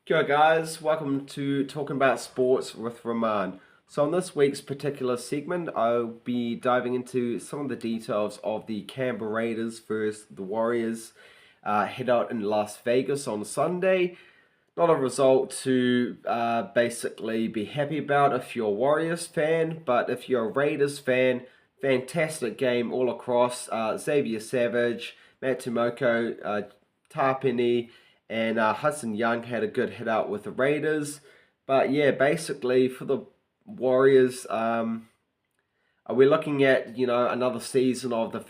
Kia ora guys, welcome to Talking About Sports with Rahman. So on this week's particular segment, I'll be diving into some of the details of the Canberra Raiders versus the Warriors head out in Las Vegas on Sunday. Not a result to basically be happy about if you're a Warriors fan, but if you're a Raiders fan, fantastic game all across. Xavier Savage, Matt Timoko, Tapini, and Hudson Young had a good hit out with the Raiders. But yeah, basically for the Warriors, are we looking at another season of the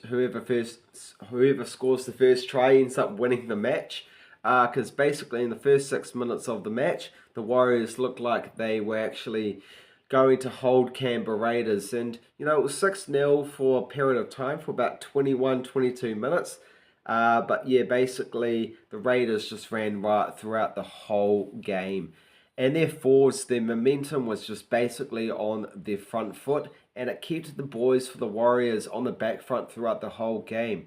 whoever scores the first try ends up winning the match? Because basically in the first 6 minutes of the match, the Warriors looked like they were actually going to hold Canberra Raiders, and it was 6-0 for a period of time for about 21, 22 minutes. But yeah, basically the Raiders just ran right throughout the whole game. And their forwards, their momentum was just basically on their front foot, and it kept the boys for the Warriors on the back front throughout the whole game.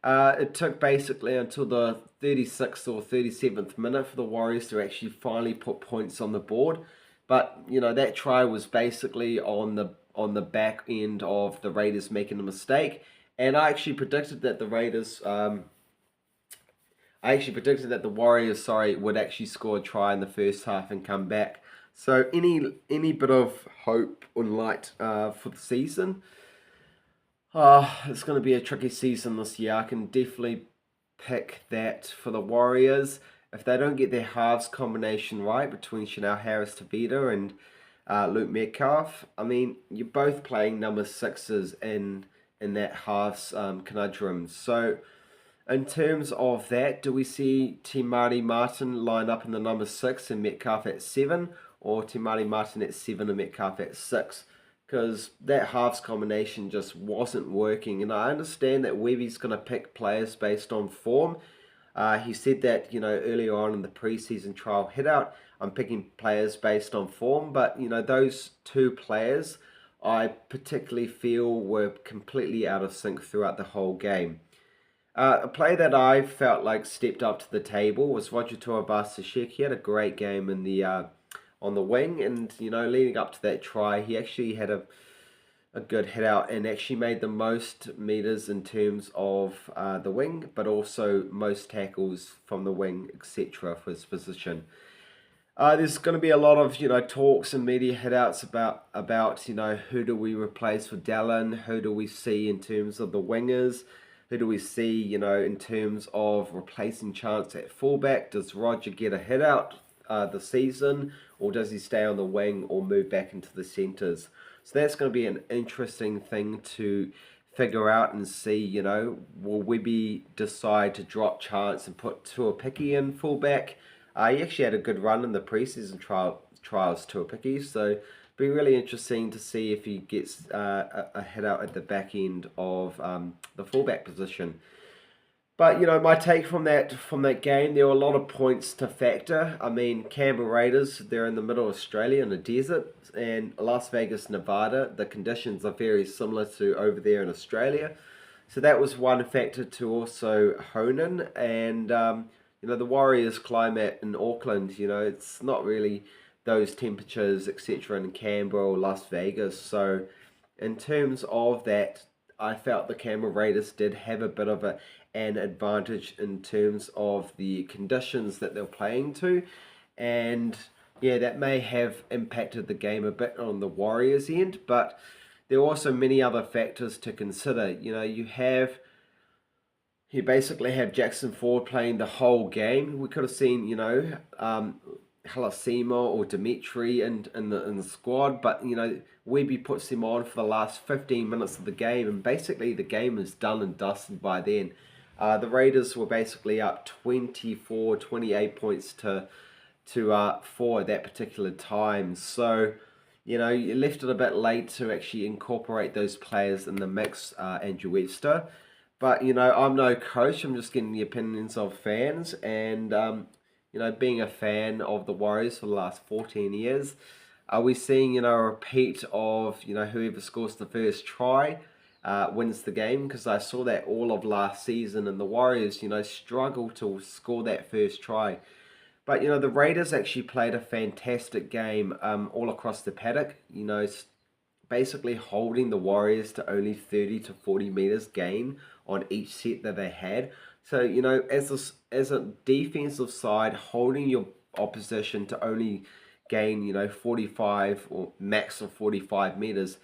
It took basically until the 36th or 37th minute for the Warriors to actually finally put points on the board. But that try was basically on the back end of the Raiders making a mistake, and I actually predicted that the Warriors, would actually score a try in the first half and come back. So any bit of hope and light for the season? It's going to be a tricky season this year. I can definitely pick that for the Warriors. If they don't get their halves combination right between Chanel Harris-Tavita and Luke Metcalf, I mean, you're both playing number sixes in that halves conundrum. So in terms of that, do we see Te Maire Martin line up in the number 6 and Metcalf at 7, or Te Maire Martin at 7 and Metcalf at 6? Because that halves combination just wasn't working. And I understand that Webby's going to pick players based on form. He said that, earlier on in the preseason trial hitout, I'm picking players based on form. But, those two players I particularly feel were completely out of sync throughout the whole game. A player that I felt like stepped up to the table was Roger Tuivasa-Sheck. He had a great game in the on the wing, and leading up to that try, he actually had a good hit out and actually made the most meters in terms of the wing, but also most tackles from the wing, etc. for his position. There's going to be a lot of talks and media hitouts about who do we replace with Dallin, who do we see in terms of the wingers, who do we see in terms of replacing Chance at fullback. Does Roger get a hit out the season, or does he stay on the wing or move back into the centres? So that's going to be an interesting thing to figure out and see. Will Webby decide to drop Chance and put Tuapiki in fullback? He actually had a good run in the preseason trials, Tuapiki, so it'll be really interesting to see if he gets a hit out at the back end of the fullback position. But my take from that game, there were a lot of points to factor. I mean, Canberra Raiders, they're in the middle of Australia in a desert, and Las Vegas, Nevada, the conditions are very similar to over there in Australia. So that was one factor to also hone in. And the Warriors' climate in Auckland, it's not really those temperatures, etc., in Canberra or Las Vegas. So in terms of that, I felt the Canberra Raiders did have a bit of an advantage in terms of the conditions that they're playing to. And yeah, that may have impacted the game a bit on the Warriors' end, but there are also many other factors to consider. You basically have Jackson Ford playing the whole game. We could have seen, Halasima or Dimitri in the squad, but Webby puts him on for the last 15 minutes of the game, and basically the game is done and dusted by then. The Raiders were basically up 24, 28 points to 4 at that particular time. So, you left it a bit late to actually incorporate those players in the mix, Andrew Webster. But, I'm no coach. I'm just getting the opinions of fans. And, being a fan of the Warriors for the last 14 years, are we seeing, a repeat of, whoever scores the first try wins the game? Because I saw that all of last season, and the Warriors, struggle to score that first try. But, the Raiders actually played a fantastic game all across the paddock, basically holding the Warriors to only 30 to 40 meters gain on each set that they had. So, as a defensive side, holding your opposition to only gain, 45 or max of 45 meters,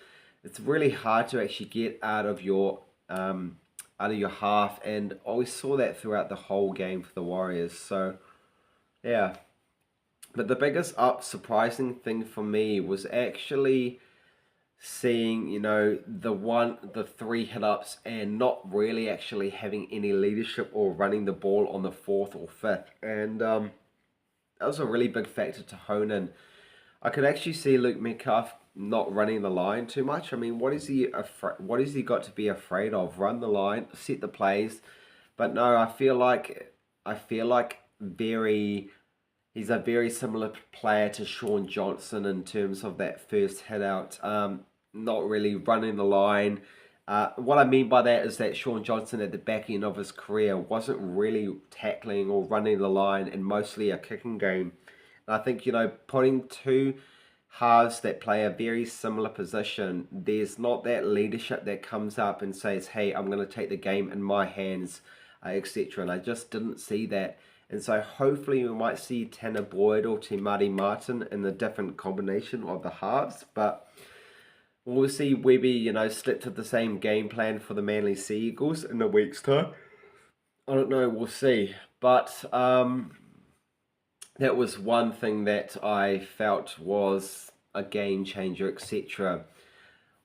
it's really hard to actually get out of your half, and we saw that throughout the whole game for the Warriors. So, yeah. But the biggest surprising thing for me was actually seeing, the three hit ups and not really actually having any leadership or running the ball on the fourth or fifth. And that was a really big factor to hone in. I could actually see Luke Metcalf not running the line too much. I mean, what has he got to be afraid of? Run the line, set the plays. But no, I feel like very he's a very similar player to Sean Johnson in terms of that first hit out. Not really running the line. What I mean by that is that Sean Johnson at the back end of his career wasn't really tackling or running the line and mostly a kicking game. And I think, putting two halves that play a very similar position, there's not that leadership that comes up and says, hey, I'm going to take the game in my hands, etc. And I just didn't see that. And so hopefully we might see Tanner Boyd or Te Maire Martin in a different combination of the halves. But we'll see Webby, slip to the same game plan for the Manly Sea Eagles in a week's time. I don't know, we'll see. But that was one thing that I felt was a game changer, etc.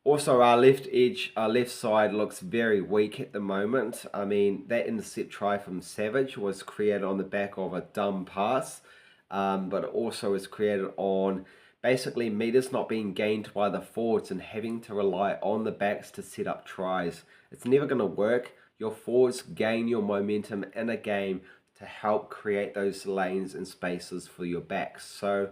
Also, our left edge, our left side looks very weak at the moment. I mean, that intercept try from Savage was created on the back of a dumb pass, but it also was created on basically meters not being gained by the forwards and having to rely on the backs to set up tries. It's never going to work. Your forwards gain your momentum in a game to help create those lanes and spaces for your backs. So,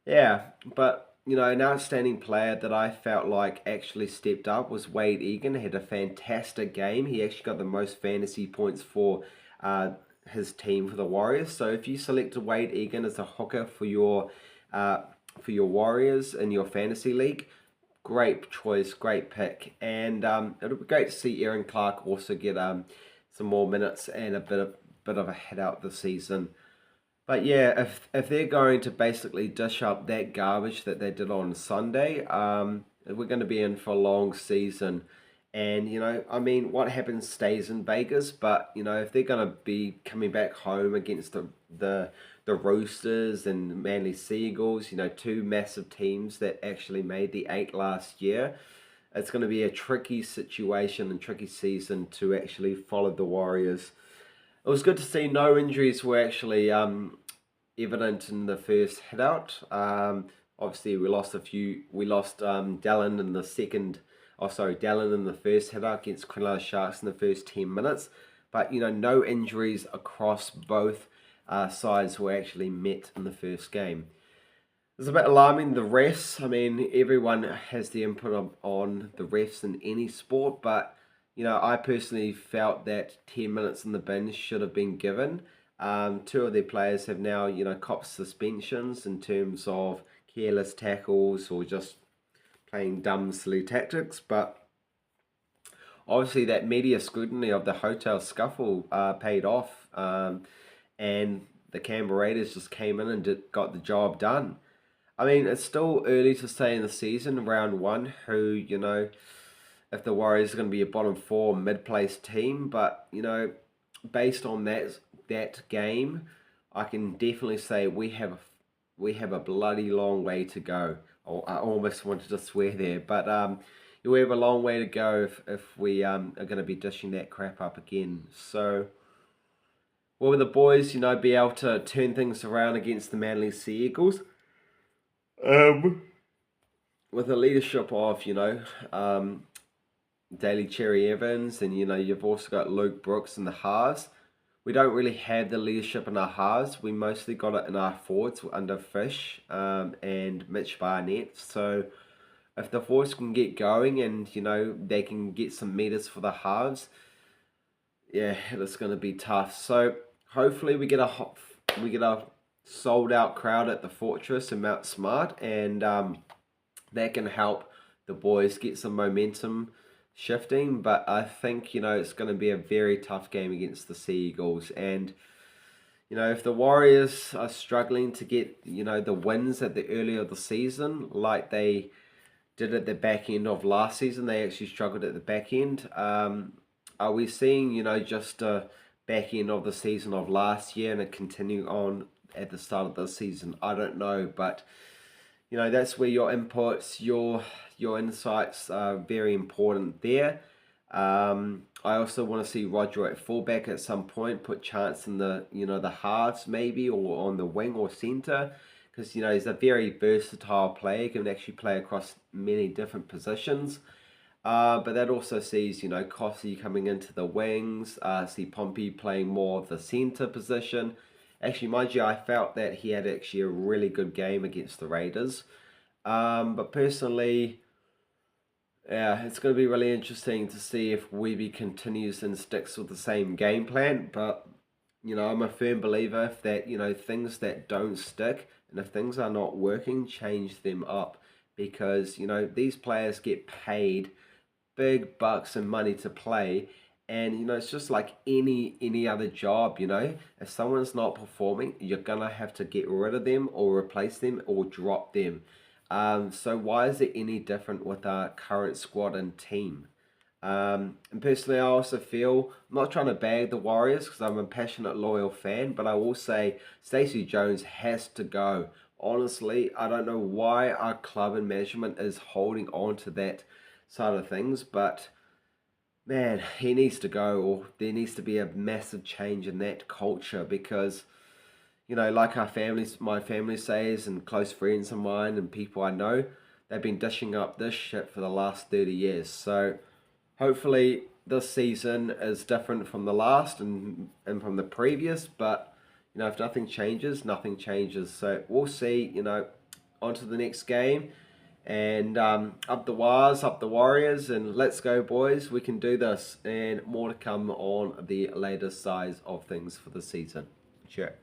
yeah, but an outstanding player that I felt like actually stepped up was Wade Egan. He had a fantastic game. He actually got the most fantasy points for his team for the Warriors. So if you selected Wade Egan as a hooker for your Warriors in your fantasy league, great choice, great pick. And it'll be great to see Aaron Clark also get some more minutes and a bit of a head out this season. But yeah, if they're going to basically dish up that garbage that they did on Sunday, we're going to be in for a long season. And I mean, what happens stays in Vegas. But if they're going to be coming back home against the Roosters and Manly Sea Eagles, two massive teams that actually made the 8 last year, it's going to be a tricky situation and tricky season to actually follow the Warriors. It was good to see no injuries were actually evident in the first hit out. Obviously, we lost a few. We lost Dallin in the second. Oh, sorry, Dallin in the first hit out against Cronulla Sharks in the first 10 minutes. But no injuries across both sides were actually met in the first game. It was a bit alarming, the refs. I mean, everyone has the input on the refs in any sport, but I personally felt that 10 minutes in the bin should have been given. Two of their players have now, copped suspensions in terms of careless tackles or just playing dumb, silly tactics. But obviously, that media scrutiny of the hotel scuffle paid off, and the Canberra Raiders just came in and got the job done. I mean, it's still early to say in the season, round one, who, if the Warriors are going to be a bottom four mid-place team, but based on that game, I can definitely say we have a bloody long way to go. Oh, I almost wanted to swear there, but we have a long way to go if we are going to be dishing that crap up again. So, will the boys, be able to turn things around against the Manly Sea Eagles? With the leadership of Daly Cherry Evans, and you've also got Luke Brooks in the halves. We don't really have the leadership in our halves. We mostly got it in our forwards under Fish and Mitch Barnett. So if the forwards can get going and they can get some meters for the halves, yeah, it's going to be tough. So hopefully we get a sold out crowd at the Fortress in Mount Smart, and that can help the boys get some momentum shifting. But I think, it's going to be a very tough game against the Sea Eagles. And, if the Warriors are struggling to get, the wins at the early of the season, like they did at the back end of last season, they actually struggled at the back end. Are we seeing, just a back end of the season of last year and it continuing on at the start of this season? I don't know, but that's where your inputs, your insights are very important there. I also want to see Roger at fullback at some point, put Chance in the halves maybe, or on the wing or centre, because he's a very versatile player, can actually play across many different positions. But that also sees, Kossi coming into the wings, see Pompey playing more of the centre position. Actually, mind you, I felt that he had actually a really good game against the Raiders. But personally, yeah, it's going to be really interesting to see if Webby continues and sticks with the same game plan. But, I'm a firm believer that, things that don't stick and if things are not working, change them up. Because, these players get paid big bucks and money to play, and it's just like any other job. If someone's not performing, you're gonna have to get rid of them or replace them or drop them. So why is it any different with our current squad and team? And personally, I also feel, I'm not trying to bag the Warriors because I'm a passionate, loyal fan, but I will say Stacey Jones has to go. Honestly, I don't know why our club and management is holding on to that side of things, but man, he needs to go, or there needs to be a massive change in that culture because, like my family says, and close friends of mine and people I know, they've been dishing up this shit for the last 30 years. So hopefully this season is different from the last and from the previous, but if nothing changes, nothing changes. So we'll see, on to the next game. And up the wires, up the Warriors, and let's go, boys. We can do this, and more to come on the later size of things for the season. Sure.